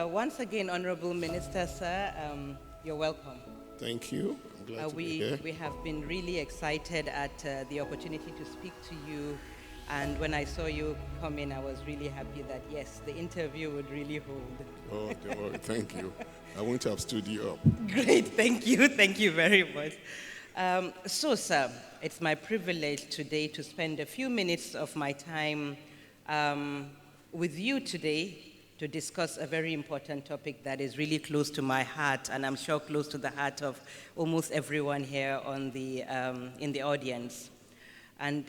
once again, Honorable Minister, sir, you're welcome. Thank you. I'm glad to be here. We have been really excited at the opportunity to speak to you. And when I saw you come in, I was really happy that, yes, the interview would really hold. Oh, don't worry. Thank you. I won't have stood you up. Great. Thank you. Thank you very much. So, sir, it's my privilege today to spend a few minutes of my time with you today to discuss a very important topic that is really close to my heart, and I'm sure close to the heart of almost everyone here on the, in the audience. And,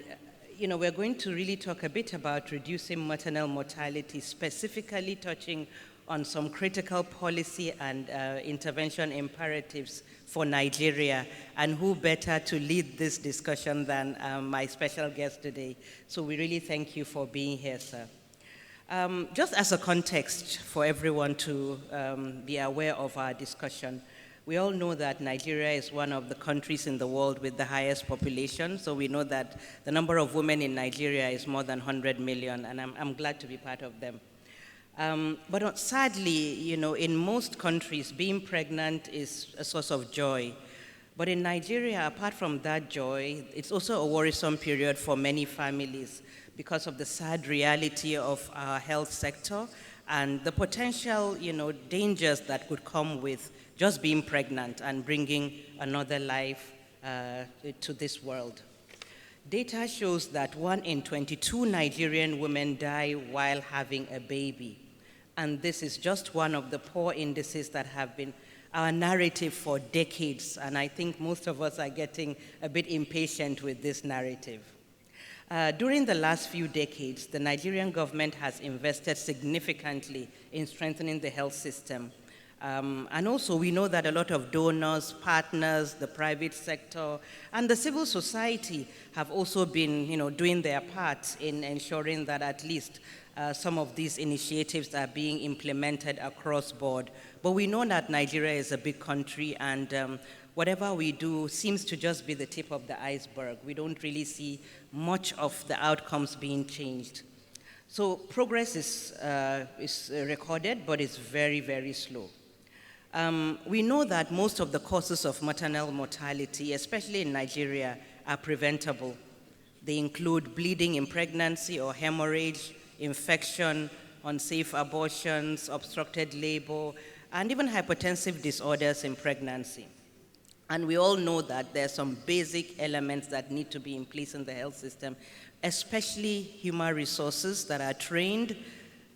we're going to really talk a bit about reducing maternal mortality, specifically touching on some critical policy and intervention imperatives for Nigeria, and who better to lead this discussion than my special guest today. So we really thank you for being here, sir. Just as a context for everyone to be aware of our discussion, we all know that Nigeria is one of the countries in the world with the highest population, so we know that the number of women in Nigeria is more than 100 million, and I'm glad to be part of them. But sadly, in most countries, being pregnant is a source of joy. But in Nigeria, apart from that joy, it's also a worrisome period for many families because of the sad reality of our health sector and the potential, dangers that could come with just being pregnant and bringing another life to this world. Data shows that 1 in 22 Nigerian women die while having a baby. And this is just one of the poor indices that have been our narrative for decades. And I think most of us are getting a bit impatient with this narrative. During the last few decades, the Nigerian government has invested significantly in strengthening the health system. And also we know that a lot of donors, partners, the private sector, and the civil society have also been doing their part in ensuring that at least some of these initiatives are being implemented across board. But we know that Nigeria is a big country, and whatever we do seems to just be the tip of the iceberg. We don't really see much of the outcomes being changed. So progress is recorded, but it's very, very slow. We know that most of the causes of maternal mortality, especially in Nigeria, are preventable. They include bleeding in pregnancy or hemorrhage, infection, unsafe abortions, obstructed labor, and even hypertensive disorders in pregnancy. And we all know that there are some basic elements that need to be in place in the health system, especially human resources that are trained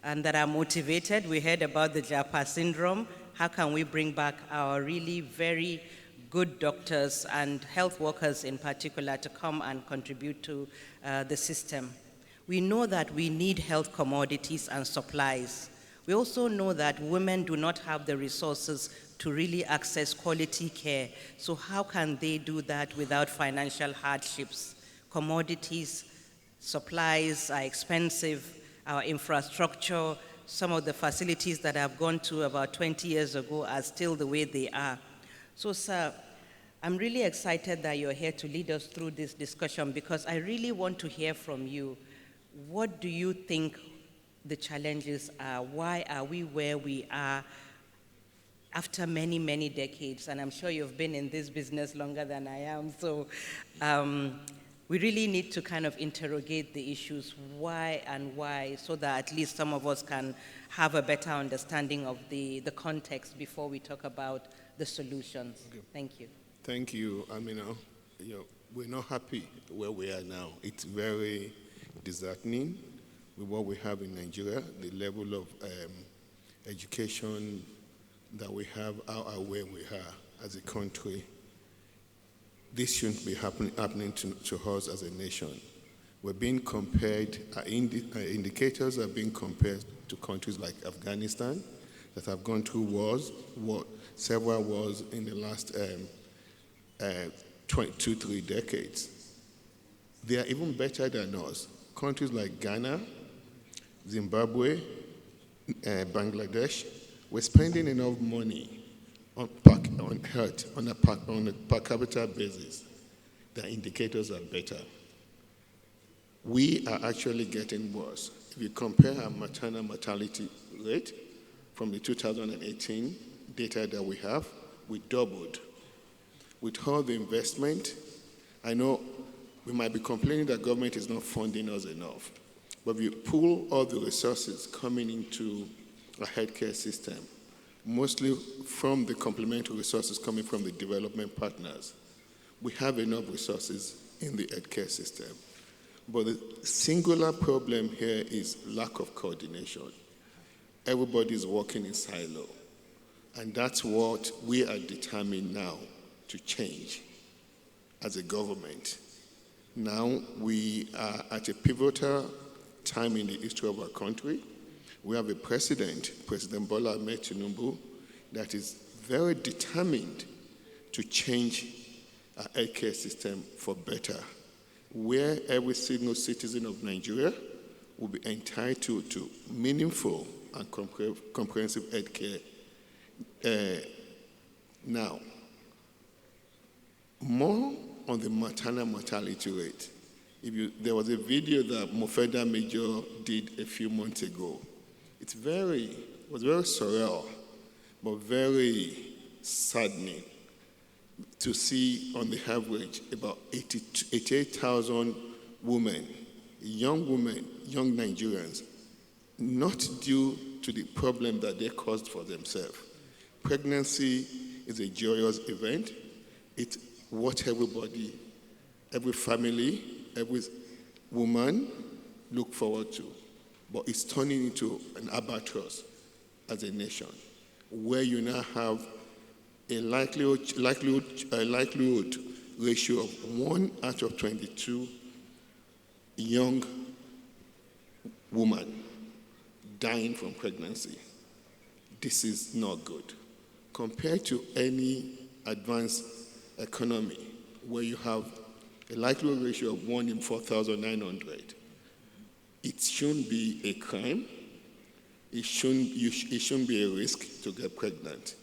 and that are motivated. We heard about the JAPA syndrome. How can we bring back our really very good doctors and health workers in particular to come and contribute to the system? We know that we need health commodities and supplies. We also know that women do not have the resources to really access quality care. So how can they do that without financial hardships? Commodities, supplies are expensive. Our infrastructure, some of the facilities that I've gone to about 20 years ago are still the way they are. So, sir, I'm really excited that you're here to lead us through this discussion because I really want to hear from you. What do you think the challenges are? Why are we where we are after many, many decades? And I'm sure you've been in this business longer than I am. So we really need to kind of interrogate the issues, why and why, so that at least some of us can have a better understanding of the context before we talk about the solutions. Okay. Thank you. Thank you, Amina. We're not happy where we are now. It's very disheartening with what we have in Nigeria, the level of education that we have, where we are as a country. This shouldn't be happening to us as a nation. We're being compared, our indicators are being compared to countries like Afghanistan that have gone through several wars in the last 2-3 decades. They are even better than us. Countries like Ghana, Zimbabwe, Bangladesh, we're spending enough money on health on a per capita basis. The indicators are better. We are actually getting worse. If you compare our maternal mortality rate from the 2018 data that we have, we doubled. With all the investment, I know we might be complaining that government is not funding us enough, but we pull all the resources coming into a healthcare system, mostly from the complementary resources coming from the development partners. We have enough resources in the healthcare system. But the singular problem here is lack of coordination. Everybody is working in silo. And that's what we are determined now to change as a government. Now we are at a pivotal time in the history of our country. We have a president, President Bola Ahmed Tinubu, that is very determined to change our healthcare system for better, where every single citizen of Nigeria will be entitled to meaningful and comprehensive healthcare. Now, more on the maternal mortality rate. There was a video that Mofeda Major did a few months ago. It was very surreal, but very saddening to see on the average about 88,000 women, young Nigerians, not due to the problem that they caused for themselves. Pregnancy is a joyous event. It's what everybody, every family, every woman look forward to. But it's turning into an albatross as a nation, where you now have a likelihood ratio of 1 out of 22 young women dying from pregnancy. This is not good. Compared to any advanced economy where you have a likelihood ratio of 1 in 4,900, it shouldn't be a crime. It shouldn't be a risk to get pregnant.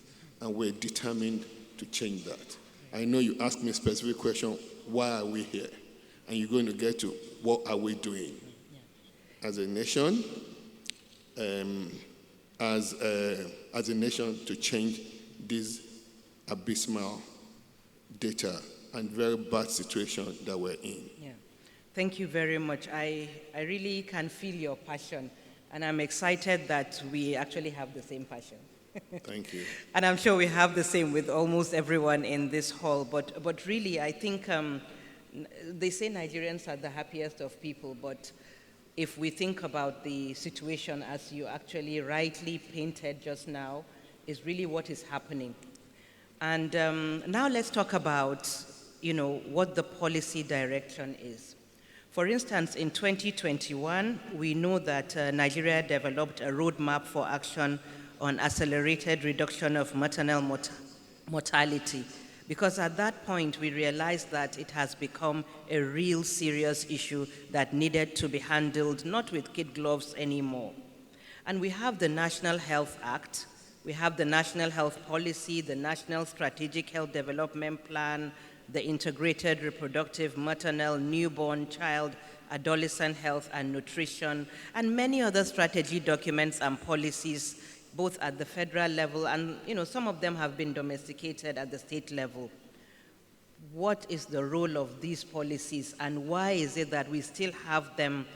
And we're determined to change that. I know you asked me a specific question, why are we here? And you're going to get to what are we doing as a nation, as a nation to change this abysmal data and very bad situation that we're in. Yeah. Thank you very much. I really can feel your passion, and I'm excited that we actually have the same passion. Thank you. And I'm sure we have the same with almost everyone in this hall. But really, I think they say Nigerians are the happiest of people, but if we think about the situation as you actually rightly painted just now, is really what is happening. And now let's talk about, what the policy direction is. For instance, in 2021, we know that Nigeria developed a roadmap for action on accelerated reduction of maternal mortality, because at that point we realized that it has become a real serious issue that needed to be handled not with kid gloves anymore. And we have the National Health Act, we have the National Health Policy, the National Strategic Health Development Plan, the Integrated Reproductive, Maternal, Newborn, Child, Adolescent Health and Nutrition, and many other strategy documents and policies, both at the federal level and, some of them have been domesticated at the state level. What is the role of these policies, and why is it that we still have them,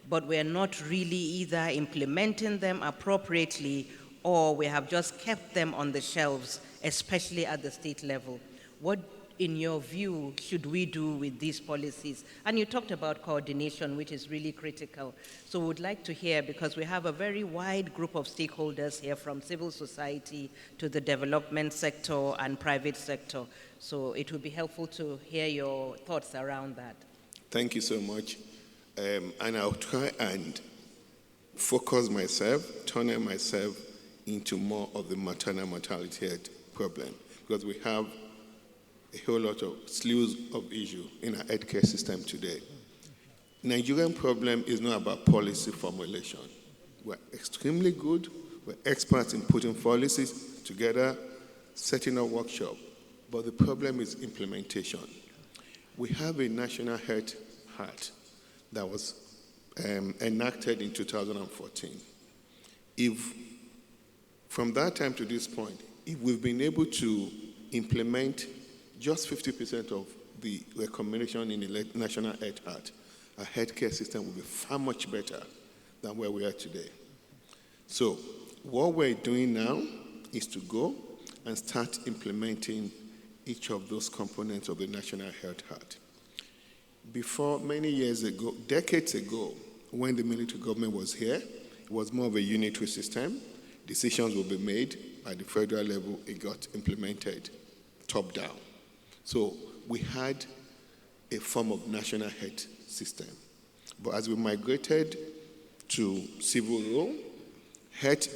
but we're not really either implementing them appropriately, or we have just kept them on the shelves, especially at the state level? What, in your view, should we do with these policies? And you talked about coordination, which is really critical. So we'd like to hear, because we have a very wide group of stakeholders here, from civil society to the development sector and private sector. So it would be helpful to hear your thoughts around that. Thank you so much. And I'll try and focus myself, tunnel myself into more of the maternal mortality problem, because we have a whole lot of slews of issues in our healthcare system today. Nigerian problem is not about policy formulation. We're extremely good. We're experts in putting policies together, setting up workshops. But the problem is implementation. We have a National Health Act that was enacted in 2014. If From that time to this point, if we've been able to implement just 50% of the recommendation in the National Health Act, our healthcare system will be far much better than where we are today. So what we're doing now is to go and start implementing each of those components of the National Health Act. Before, many years ago, decades ago, when the military government was here, it was more of a unitary system. Decisions will be made at the federal level. It got implemented top down. So we had a form of national health system. But as we migrated to civil rule, health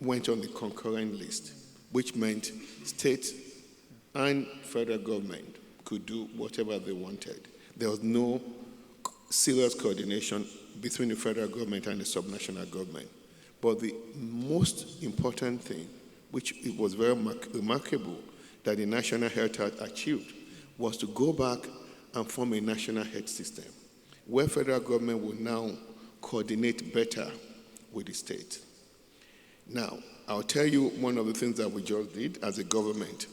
went on the concurrent list, which meant state and federal government could do whatever they wanted. There was no serious coordination between the federal government and the subnational government. But the most important thing, which it was very remarkable that the National Health Act achieved, was to go back and form a national health system, where federal government will now coordinate better with the state. Now, I'll tell you one of the things that we just did as a government.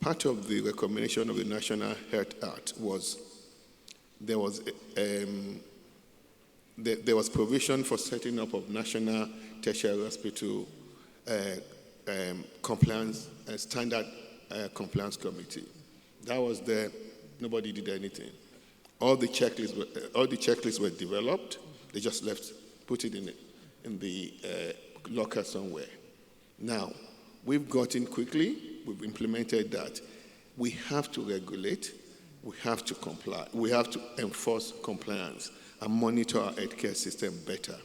Part of the recommendation of the National Health Act was there was provision for setting up of national tertiary hospital compliance standard compliance committee. That was there. Nobody did anything. All the checklists were developed. They just put it in the locker somewhere. Now, we've gotten quickly. We've implemented that. We have to regulate. We have to comply. We have to enforce compliance and monitor our healthcare system better.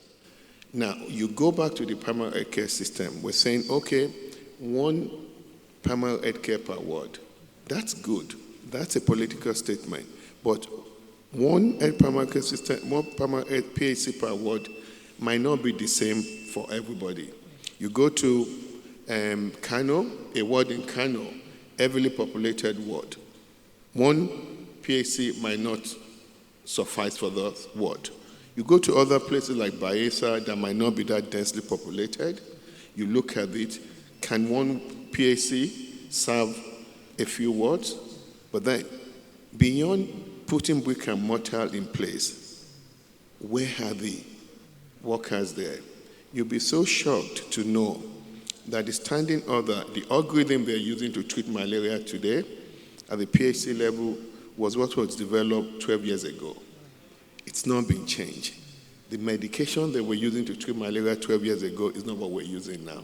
Now, you go back to the primary healthcare system. We're saying, okay, one primary healthcare per ward. That's good. That's a political statement. But one primary care system, one primary PHC per ward might not be the same for everybody. You go to Kano, a ward in Kano, heavily populated ward. One PHC might not suffice for the ward. You go to other places like Bayelsa that might not be that densely populated. You look at it, can one PHC serve a few wards? But then, beyond putting brick and mortar in place, where are the workers there? You'll be so shocked to know that the standing order, the algorithm they're using to treat malaria today at the PHC level was what was developed 12 years ago. It's not been changed. The medication they were using to treat malaria 12 years ago is not what we're using now.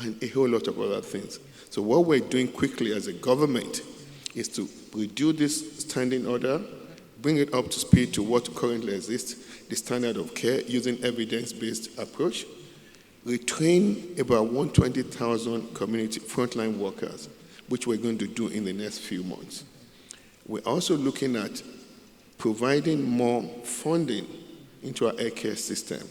And a whole lot of other things. So what we're doing quickly as a government is to reduce this standing order, bring it up to speed to what currently exists, the standard of care using evidence-based approach, retrain about 120,000 community frontline workers, which we're going to do in the next few months. We're also looking at providing more funding into our healthcare system.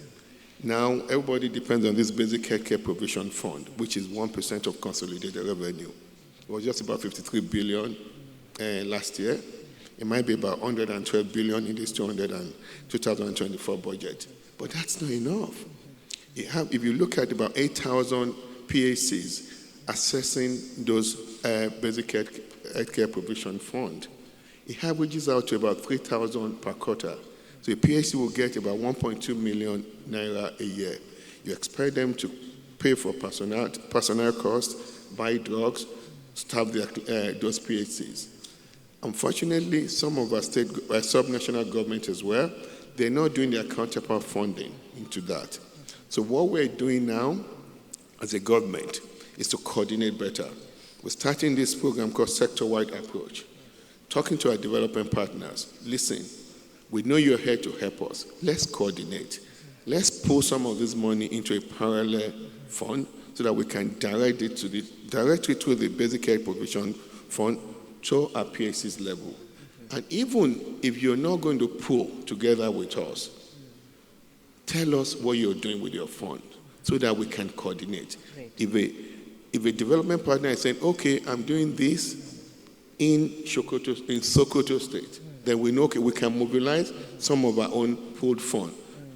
Now, everybody depends on this basic healthcare provision fund, which is 1% of consolidated revenue. It was just about 53 billion last year. It might be about 112 billion in this 2024 budget. But that's not enough. If you look at about 8,000 PACs assessing those basic healthcare provision fund, it averages out to about 3,000 per quarter. So a PAC will get about 1.2 million naira a year. You expect them to pay for personnel costs, buy drugs, staff those PACs. Unfortunately, some of our state subnational governments as well, they're not doing their counterpart funding into that. So what we're doing now as a government is to coordinate better. We're starting this program called sector-wide approach. Talking to our development partners, listen, we know you're here to help us. Let's coordinate. Let's pull some of this money into a parallel fund so that we can direct it to the basic care provision fund to our PAC's level. And even if you're not going to pull together with us, tell us what you're doing with your fund so that we can coordinate. If a development partner is saying, okay, I'm doing this in Sokoto State, then we know, okay, we can mobilize some of our own pooled fund.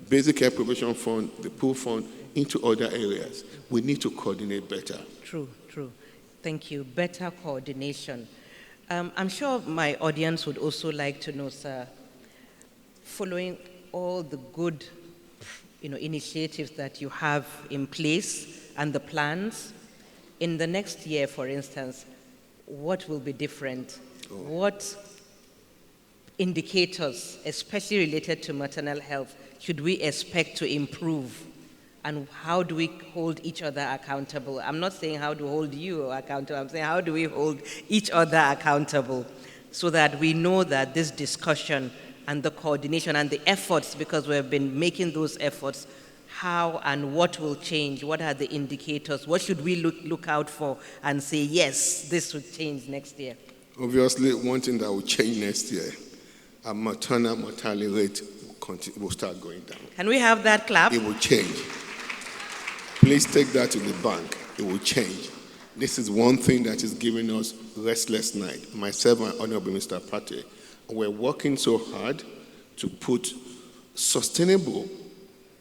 Basic care provision fund, the pool fund into other areas. We need to coordinate better. True. Thank you. Better coordination. I'm sure my audience would also like to know, sir, following all the good initiatives that you have in place and the plans, in the next year, for instance, what will be different? What indicators, especially related to maternal health, should we expect to improve? And how do we hold each other accountable? I'm not saying how to hold you accountable, I'm saying how do we hold each other accountable so that we know that this discussion and the coordination and the efforts, because we've been making those efforts, how and what will change? What are the indicators? What should we look out for and say, yes, this will change next year? Obviously, one thing that will change next year, our maternal mortality rate will start going down. Can we have that clap? It will change. Please take that to the bank. It will change. This is one thing that is giving us restless night. Myself and Honorable Mr. Pate, we're working so hard to put sustainable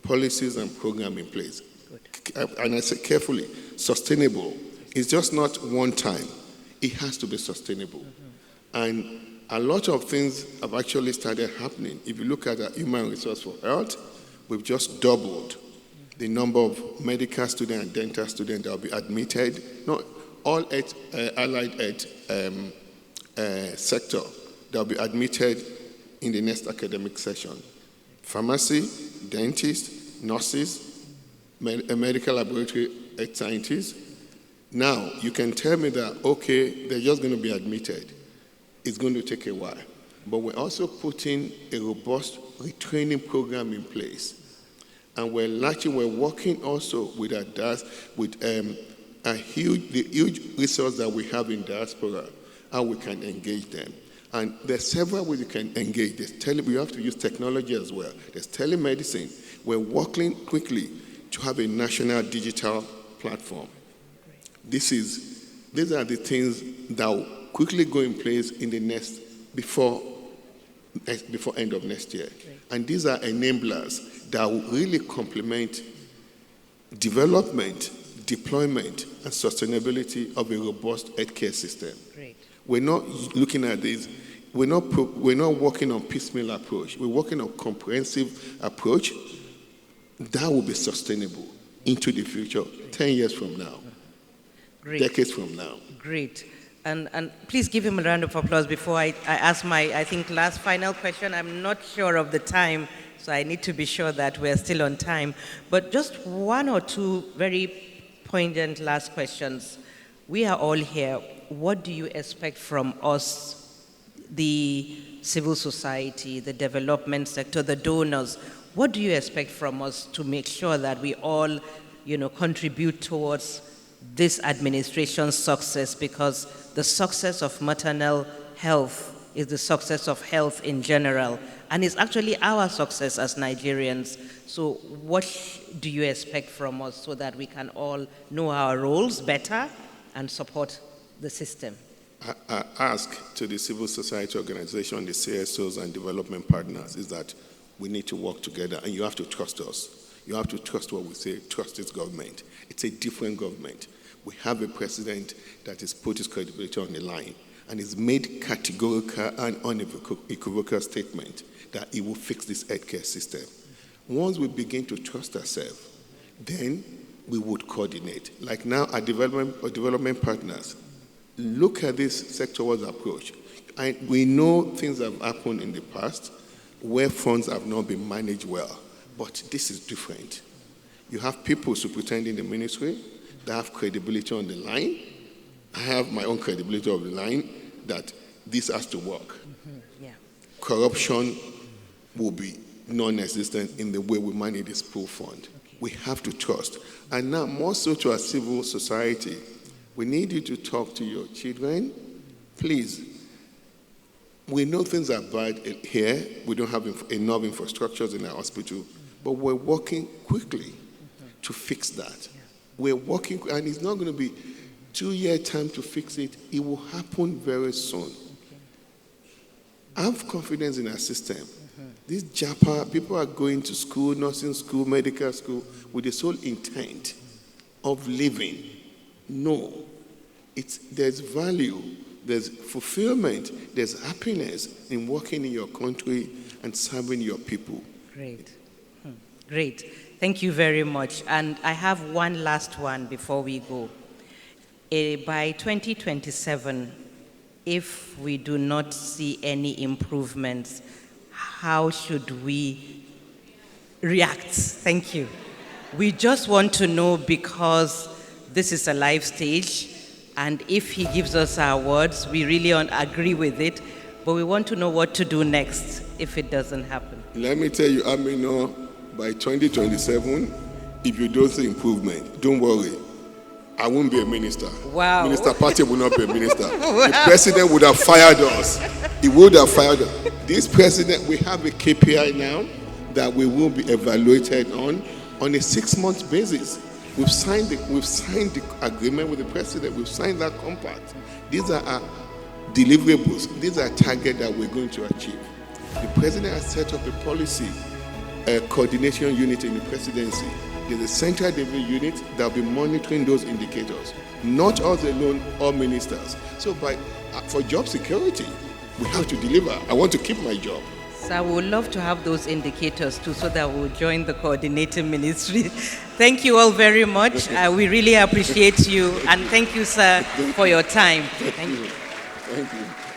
policies and programs in place. Good. And I say carefully, sustainable. It's just not one time. It has to be sustainable. And a lot of things have actually started happening. If you look at the human resource for health, we've just doubled the number of medical students and dental students that will be admitted. Not all allied health sector that will be admitted in the next academic session. Pharmacy, dentists, nurses, medical laboratory scientists. Now, you can tell me that, okay, they're just going to be admitted. It's going to take a while. But we're also putting a robust retraining program in place. And we're working also with the huge resource that we have in diaspora, how we can engage them. And there's several ways you can engage. We have to use technology as well. There's telemedicine. We're working quickly to have a national digital platform. These are the things that will quickly go in place in the before end of next year. And these are enablers that will really complement development, deployment, and sustainability of a robust healthcare system. Great. We're not looking at this. We're not working on piecemeal approach. We're working on comprehensive approach that will be sustainable into the future, 10 years from now, Great. Decades from now. Great. And please give him a round of applause before I ask my, I think, last final question. I'm not sure of the time, so I need to be sure that we're still on time. But just one or two very poignant last questions. We are all here. What do you expect from us, the civil society, the development sector, the donors? What do you expect from us to make sure that we all, contribute towards this administration's success? Because the success of maternal health is the success of health in general, and it's actually our success as Nigerians. So what do you expect from us so that we can all know our roles better and support the system? I ask to the civil society organization, the CSOs and development partners, is that we need to work together, and you have to trust us. You have to trust what we say, trust this government. It's a different government. We have a president that has put his credibility on the line and has made categorical and unequivocal statement that he will fix this healthcare system. Once we begin to trust ourselves, then we would coordinate. Like now, our development partners, look at this sectoral approach. And we know things have happened in the past where funds have not been managed well, but this is different. You have people superintending the ministry that have credibility on the line. I have my own credibility on the line that this has to work. Yeah. Corruption will be non-existent in the way we manage this pool fund. Okay. We have to trust. And now, more so to our civil society, we need you to talk to your children. Please, we know things are bad here. We don't have enough infrastructures in our hospital, but we're working quickly to fix that. We're working, and it's not going to be 2-year time to fix it. It will happen very soon. I have confidence in our system. This JAPA, people are going to school, nursing school, medical school, with the sole intent of living. No. There's value, there's fulfillment, there's happiness in working in your country and serving your people. Great. Great. Thank you very much. And I have one last one before we go. By 2027, if we do not see any improvements, how should we react? Thank you. We just want to know, because this is a live stage, and if he gives us our words, we really agree with it, but we want to know what to do next if it doesn't happen. Let me tell you, Amina, by 2027, if you don't see improvement, don't worry. I won't be a minister. Wow. Minister Party will not be a minister. Wow. The president would have fired us. He would have fired us. This president, we have a KPI now that we will be evaluated on a 6-month basis. We've signed the agreement with the president. We've signed that compact. These are our deliverables. These are targets that we're going to achieve. The president has set up a policy, a coordination unit in the presidency. There's a central delivery unit that will be monitoring those indicators. Not us alone, all ministers. So for job security, we have to deliver. I want to keep my job. So I would love to have those indicators too, so that we'll join the coordinating ministry. Thank you all very much. We really appreciate you. And thank you, sir, for your time. Thank you. Thank you.